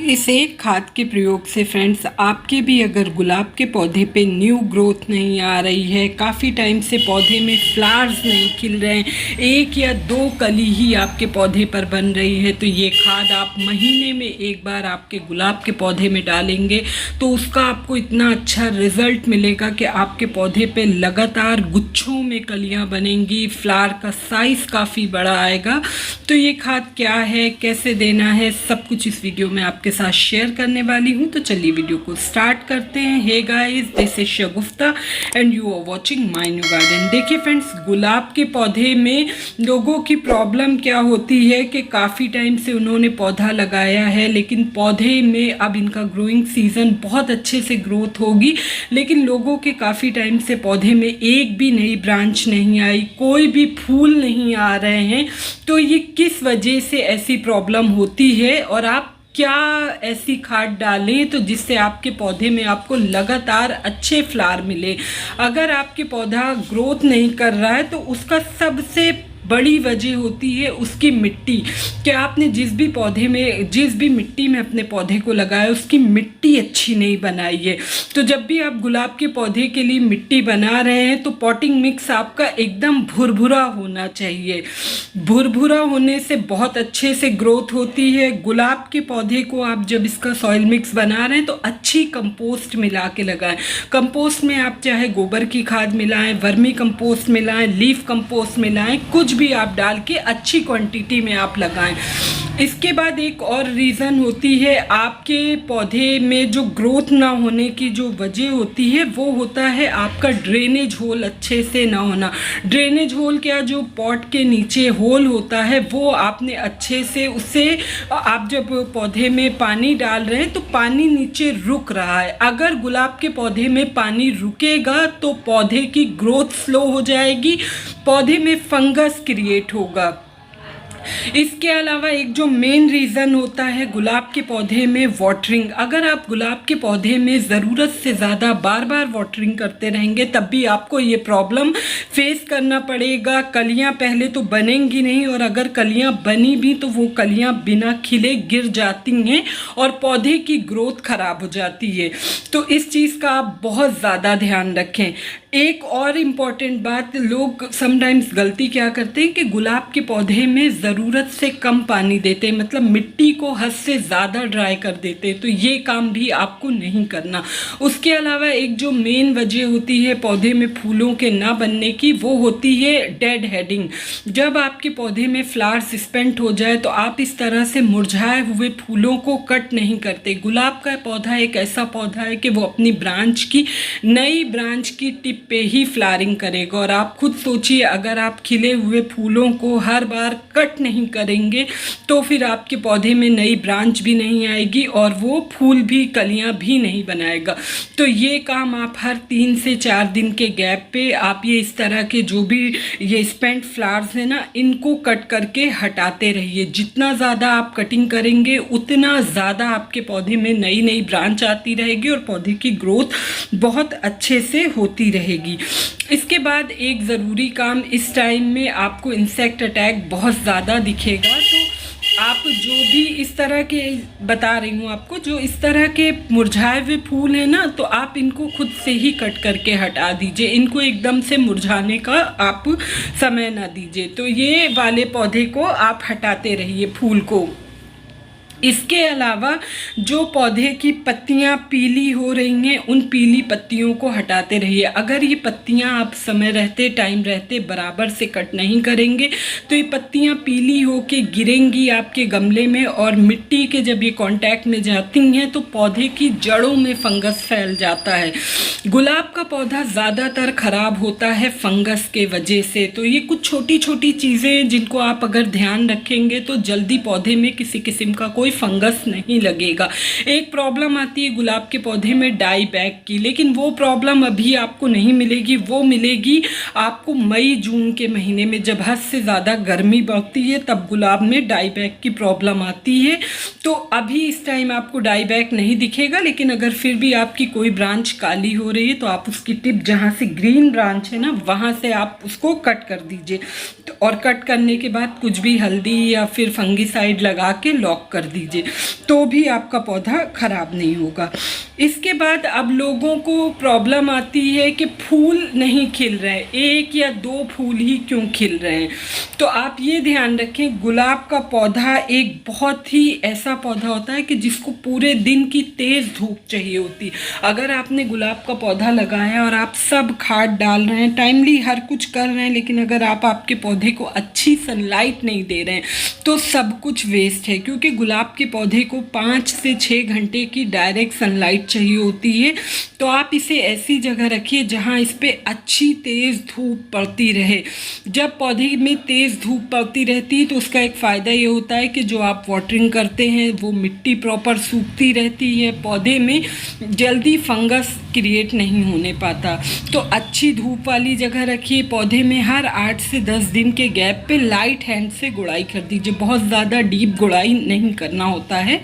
इस एक खाद के प्रयोग से फ्रेंड्स आपके भी अगर गुलाब के पौधे पे न्यू ग्रोथ नहीं आ रही है, काफ़ी टाइम से पौधे में फ्लावर्स नहीं खिल रहे हैं, एक या दो कली ही आपके पौधे पर बन रही है, तो ये खाद आप महीने में एक बार आपके गुलाब के पौधे में डालेंगे तो उसका आपको इतना अच्छा रिज़ल्ट मिलेगा कि आपके पौधे पे लगातार गुच्छों में कलियां बनेंगी, फ्लावर का साइज़ काफ़ी बड़ा आएगा। तो ये खाद क्या है, कैसे देना है, सब कुछ इस वीडियो में आपके साथ शेयर करने वाली हूँ। तो चलिए वीडियो को स्टार्ट करते हैं। Hey guys, this is Shagufta and you are watching my new garden. देखिए फ्रेंड्स, गुलाब के पौधे में लोगों की प्रॉब्लम क्या होती है कि काफ़ी टाइम से उन्होंने पौधा लगाया है, लेकिन पौधे में अब इनका ग्रोइंग सीज़न बहुत अच्छे से ग्रोथ होगी, लेकिन लोगों के काफ़ी टाइम से पौधे में एक भी नई ब्रांच नहीं आई, कोई भी फूल नहीं आ रहे हैं। तो ये किस वजह से ऐसी प्रॉब्लम होती है और आप क्या ऐसी खाद डालें तो जिससे आपके पौधे में आपको लगातार अच्छे फ्लावर मिले। अगर आपके पौधा ग्रोथ नहीं कर रहा है तो उसका सबसे बड़ी वजह होती है उसकी मिट्टी, कि आपने जिस भी मिट्टी में अपने पौधे को लगाया उसकी मिट्टी अच्छी नहीं बनाई है। तो जब भी आप गुलाब के पौधे के लिए मिट्टी बना रहे हैं तो पॉटिंग मिक्स आपका एकदम भुरभुरा होना चाहिए। भुरभुरा होने से बहुत अच्छे से ग्रोथ होती है। गुलाब के पौधे को आप जब इसका सॉइल मिक्स बना रहे हैं तो अच्छी कंपोस्ट मिला के लगाएं। कंपोस्ट में आप चाहे गोबर की खाद मिलाएं, वर्मी कंपोस्ट मिलाएं, लीफ कंपोस्ट मिलाएं, कुछ भी आप डाल के अच्छी क्वांटिटी में आप लगाएं। इसके बाद एक और रीज़न होती है आपके पौधे में जो ग्रोथ ना होने की जो वजह होती है वो होता है आपका ड्रेनेज होल अच्छे से ना होना। ड्रेनेज होल क्या, जो पॉट के नीचे होल होता है वो आपने अच्छे से, उससे आप जब पौधे में पानी डाल रहे हैं तो पानी नीचे रुक रहा है। अगर गुलाब के पौधे में पानी रुकेगा तो पौधे की ग्रोथ स्लो हो जाएगी, पौधे में फंगस क्रिएट होगा। इसके अलावा एक जो मेन रीज़न होता है गुलाब के पौधे में वाटरिंग। अगर आप गुलाब के पौधे में ज़रूरत से ज़्यादा बार बार वाटरिंग करते रहेंगे तब भी आपको ये प्रॉब्लम फेस करना पड़ेगा। कलियां पहले तो बनेंगी नहीं, और अगर कलियां बनी भी तो वो कलियां बिना खिले गिर जाती हैं और पौधे की ग्रोथ ख़राब हो जाती है। तो इस चीज़ का आप बहुत ज़्यादा ध्यान रखें। एक और इम्पॉर्टेंट बात, लोग समटाइम्स गलती क्या करते हैं कि गुलाब के पौधे में ज़रूरत से कम पानी देते हैं, मतलब मिट्टी को हद से ज़्यादा ड्राई कर देते हैं। तो ये काम भी आपको नहीं करना। उसके अलावा एक जो मेन वजह होती है पौधे में फूलों के ना बनने की, वो होती है डेड हेडिंग। जब आपके पौधे में फ्लावर्स स्पेंट हो जाए तो आप इस तरह से मुरझाए हुए फूलों को कट नहीं करते। गुलाब का पौधा एक ऐसा पौधा है कि वो अपनी नई ब्रांच की टिप पे ही फ्लावरिंग करेगा। और आप खुद सोचिए, अगर आप खिले हुए फूलों को हर बार कट नहीं करेंगे तो फिर आपके पौधे में नई ब्रांच भी नहीं आएगी और वो फूल भी, कलियां भी नहीं बनाएगा। तो ये काम आप हर 3 से 4 दिन के गैप पे आप ये इस तरह के जो भी ये स्पेंट फ्लावर्स है ना, इनको कट करके हटाते रहिए। जितना ज़्यादा आप कटिंग करेंगे उतना ज़्यादा आपके पौधे में नई ब्रांच आती रहेगी और पौधे की ग्रोथ बहुत अच्छे से होती रहेगी। इसके बाद एक ज़रूरी काम, इस टाइम में आपको इंसेक्ट अटैक बहुत ज़्यादा दिखेगा। तो आप जो भी इस तरह के बता रही हूँ आपको, जो इस तरह के मुरझाए हुए फूल हैं ना, तो आप इनको खुद से ही कट करके हटा दीजिए। इनको एकदम से मुरझाने का आप समय ना दीजिए। तो ये वाले पौधे को आप हटाते रहिए, फूल को। इसके अलावा जो पौधे की पत्तियां पीली हो रही हैं उन पीली पत्तियों को हटाते रहिए। अगर ये पत्तियां आप समय रहते, टाइम रहते बराबर से कट नहीं करेंगे तो ये पत्तियां पीली होके गिरेंगी आपके गमले में, और मिट्टी के जब ये कांटेक्ट में जाती हैं तो पौधे की जड़ों में फंगस फैल जाता है। गुलाब का पौधा ज़्यादातर ख़राब होता है फंगस के वजह से। तो ये कुछ छोटी छोटी चीज़ें जिनको आप अगर ध्यान रखेंगे तो जल्दी पौधे में किसी किस्म का कोई फंगस नहीं लगेगा। एक प्रॉब्लम आती है गुलाब के पौधे में डाई बैक की, लेकिन वो प्रॉब्लम अभी आपको नहीं मिलेगी। वो मिलेगी आपको मई जून के महीने में, जब हद से ज़्यादा गर्मी बढ़ती है तब गुलाब में डाई बैक की प्रॉब्लम आती है। तो अभी इस टाइम आपको डाई बैक नहीं दिखेगा, लेकिन अगर फिर भी आपकी कोई ब्रांच काली हो रही है तो आप उसकी टिप, जहाँ से ग्रीन ब्रांच है ना, वहाँ से आप उसको कट कर दीजिए। तो और कट करने के बाद कुछ भी हल्दी या फिर फंगीसाइड लगा के लॉक कर दीजिए। दीजिए, तो भी आपका पौधा ख़राब नहीं होगा। इसके बाद अब लोगों को प्रॉब्लम आती है कि फूल नहीं खिल रहे, एक या दो फूल ही क्यों खिल रहे हैं। तो आप ये ध्यान रखें, गुलाब का पौधा एक बहुत ही ऐसा पौधा होता है कि जिसको पूरे दिन की तेज़ धूप चाहिए होती। अगर आपने गुलाब का पौधा लगाया और आप सब खाद डाल रहे हैं, टाइमली हर कुछ कर रहे हैं, लेकिन अगर आप आपके पौधे को अच्छी सनलाइट नहीं दे रहे हैं तो सब कुछ वेस्ट है, क्योंकि गुलाब के पौधे को 5 से 6 घंटे की डायरेक्ट सनलाइट चाहिए होती है। तो आप इसे ऐसी जगह रखिए जहां इस पे अच्छी तेज़ धूप पड़ती रहे। जब पौधे में तेज़ धूप पड़ती रहती है तो उसका एक फ़ायदा ये होता है कि जो आप वाटरिंग करते हैं वो मिट्टी प्रॉपर सूखती रहती है, पौधे में जल्दी फंगस क्रिएट नहीं होने पाता। तो अच्छी धूप वाली जगह रखिए। पौधे में हर 8 से 10 दिन के गैप पे लाइट हैंड से गुड़ाई कर दीजिए। बहुत ज़्यादा डीप गुड़ाई नहीं करना होता है,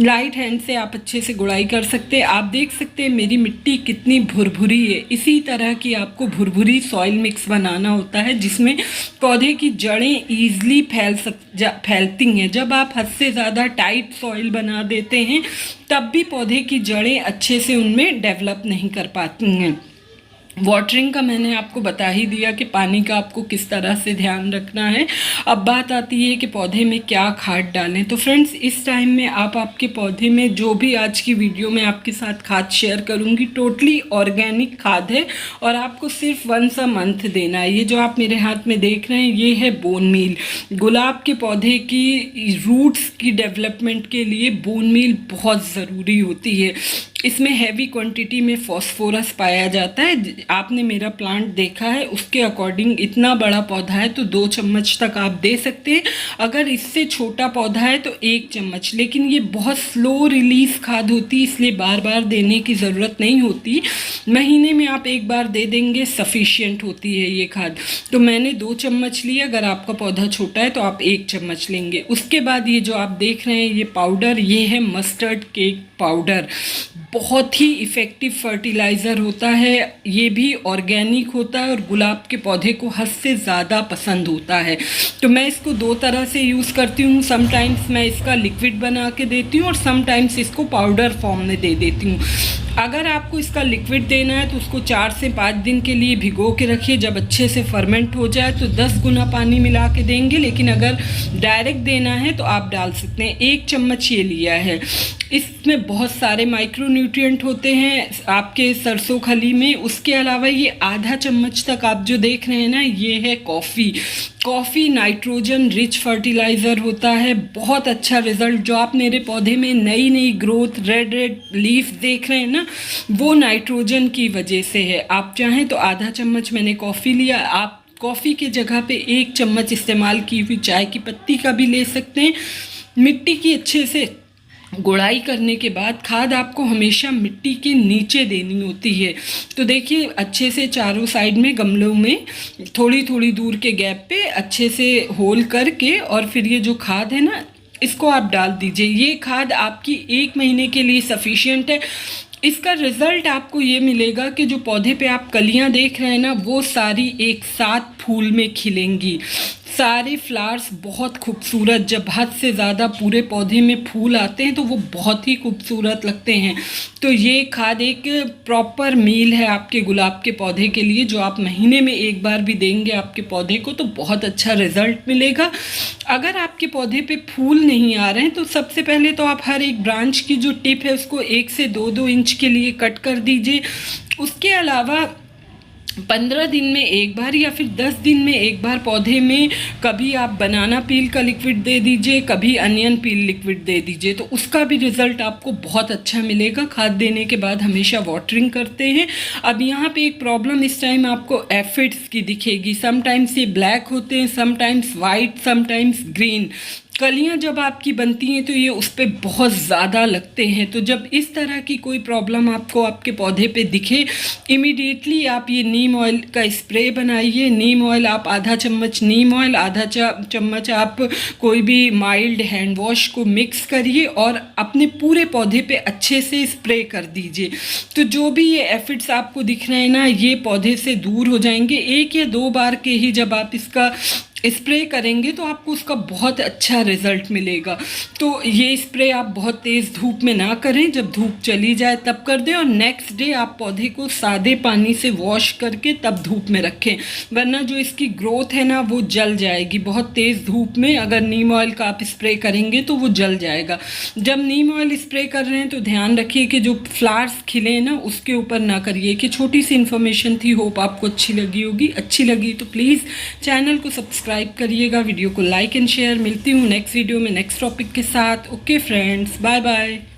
लाइट हैंड से आप अच्छे से गुड़ाई कर सकते हैं। आप देख सकते हैं मेरी मिट्टी कितनी भुरभुरी है। इसी तरह की आपको भुरभुरी सॉइल मिक्स बनाना होता है जिसमें पौधे की जड़ें ईजिली फैलती हैं। जब आप हद से ज़्यादा टाइट सॉइल बना देते हैं तब भी पौधे की जड़ें अच्छे से उनमें डेवलप नहीं कर पाती हैं। वाटरिंग का मैंने आपको बता ही दिया कि पानी का आपको किस तरह से ध्यान रखना है। अब बात आती है कि पौधे में क्या खाद डालें। तो फ्रेंड्स, इस टाइम में आप आपके पौधे में जो भी आज की वीडियो में आपके साथ खाद शेयर करूंगी टोटली ऑर्गेनिक खाद है और आपको सिर्फ वंस अ मंथ देना है। ये जो आप मेरे हाथ में देख रहे हैं ये है बोन मील। गुलाब के पौधे की रूट्स की डेवलपमेंट के लिए बोन मील बहुत ज़रूरी होती है। इसमें हैवी क्वांटिटी में फॉस्फोरस पाया जाता है। आपने मेरा प्लांट देखा है, उसके अकॉर्डिंग इतना बड़ा पौधा है तो 2 चम्मच तक आप दे सकते हैं। अगर इससे छोटा पौधा है तो 1 चम्मच, लेकिन ये बहुत स्लो रिलीज खाद होती है इसलिए बार बार देने की ज़रूरत नहीं होती। महीने में आप 1 बार दे देंगे सफिशिएंट होती है ये खाद। तो मैंने 2 चम्मच लिए, अगर आपका पौधा छोटा है तो आप 1 चम्मच लेंगे। उसके बाद ये जो आप देख रहे हैं ये पाउडर, ये है मस्टर्ड केक पाउडर। बहुत ही इफ़ेक्टिव फर्टिलाइज़र होता है, ये भी ऑर्गेनिक होता है और गुलाब के पौधे को हद से ज़्यादा पसंद होता है। तो मैं इसको 2 तरह से यूज़ करती हूँ। समटाइम्स मैं इसका लिक्विड बना के देती हूँ और समटाइम्स इसको पाउडर फॉर्म में दे देती हूँ। अगर आपको इसका लिक्विड देना है तो उसको 4 से 5 दिन के लिए भिगो के रखिए। जब अच्छे से फर्मेंट हो जाए तो 10 गुना पानी मिला के देंगे, लेकिन अगर डायरेक्ट देना है तो आप डाल सकते हैं। 1 चम्मच ये लिया है। इसमें बहुत सारे माइक्रो न्यूट्रिएंट होते हैं आपके सरसों खली में। उसके अलावा ये आधा चम्मच तक आप जो देख रहे हैं ना, ये है कॉफ़ी नाइट्रोजन रिच फर्टिलाइज़र होता है। बहुत अच्छा रिजल्ट। जो आप मेरे पौधे में नई नई ग्रोथ, रेड लीफ देख रहे हैं ना, वो नाइट्रोजन की वजह से है। आप चाहें तो आधा चम्मच मैंने कॉफ़ी लिया, आप कॉफ़ी के जगह पे 1 चम्मच इस्तेमाल की हुई चाय की पत्ती का भी ले सकते हैं। मिट्टी की अच्छे से गुड़ाई करने के बाद खाद आपको हमेशा मिट्टी के नीचे देनी होती है। तो देखिए अच्छे से चारों साइड में गमलों में थोड़ी थोड़ी दूर के गैप पे अच्छे से होल करके और फिर ये जो खाद है ना इसको आप डाल दीजिए। ये खाद आपकी 1 महीने के लिए सफिशिएंट है। इसका रिज़ल्ट आपको ये मिलेगा कि जो पौधे पे आप कलियां देख रहे हैं ना वो सारी एक साथ फूल में खिलेंगी। सारे फ्लावर्स बहुत खूबसूरत, जब हद से ज़्यादा पूरे पौधे में फूल आते हैं तो वो बहुत ही खूबसूरत लगते हैं। तो ये खाद एक प्रॉपर मील है आपके गुलाब के पौधे के लिए, जो आप महीने में 1 बार भी देंगे आपके पौधे को तो बहुत अच्छा रिजल्ट मिलेगा। अगर आपके पौधे पे फूल नहीं आ रहे हैं तो सबसे पहले तो आप हर एक ब्रांच की जो टिप है उसको 1 से 2-2 इंच के लिए कट कर दीजिए। उसके अलावा 15 दिन में 1 बार या फिर 10 दिन में 1 बार पौधे में कभी आप बनाना पील का लिक्विड दे दीजिए, कभी अनियन पील लिक्विड दे दीजिए, तो उसका भी रिज़ल्ट आपको बहुत अच्छा मिलेगा। खाद देने के बाद हमेशा वाटरिंग करते हैं। अब यहाँ पे एक प्रॉब्लम इस टाइम आपको एफिड्स की दिखेगी। समटाइम्स ये ब्लैक होते हैं, समटाइम्स वाइट, समटाइम्स ग्रीन। कलियां जब आपकी बनती हैं तो ये उस पर बहुत ज़्यादा लगते हैं। तो जब इस तरह की कोई प्रॉब्लम आपको आपके पौधे पे दिखे, इमीडिएटली आप ये नीम ऑयल का स्प्रे बनाइए। नीम ऑयल आप आधा चम्मच नीम ऑयल, आधा चम्मच आप कोई भी माइल्ड हैंड वॉश को मिक्स करिए और अपने पूरे पौधे पे अच्छे से स्प्रे कर दीजिए। तो जो भी ये एफिड्स आपको दिख रहे हैं ना, ये पौधे से दूर हो जाएंगे। 1 या 2 बार के ही जब आप इसका स्प्रे करेंगे तो आपको उसका बहुत अच्छा रिज़ल्ट मिलेगा। तो ये स्प्रे आप बहुत तेज़ धूप में ना करें, जब धूप चली जाए तब कर दें, और नेक्स्ट डे आप पौधे को सादे पानी से वॉश करके तब धूप में रखें, वरना जो इसकी ग्रोथ है ना वो जल जाएगी। बहुत तेज़ धूप में अगर नीम ऑयल का आप स्प्रे करेंगे तो वो जल जाएगा। जब नीम ऑयल स्प्रे कर रहे हैं तो ध्यान रखिए कि जो फ्लावर्स खिले ना उसके ऊपर ना करिए। कि छोटी सी इन्फॉर्मेशन थी, होप आपको अच्छी लगी होगी। अच्छी लगी तो प्लीज़ चैनल को सब्सक्राइब करिएगा, वीडियो को लाइक एंड शेयर। मिलती हूँ नेक्स्ट वीडियो में नेक्स्ट टॉपिक के साथ। Okay friends, bye bye.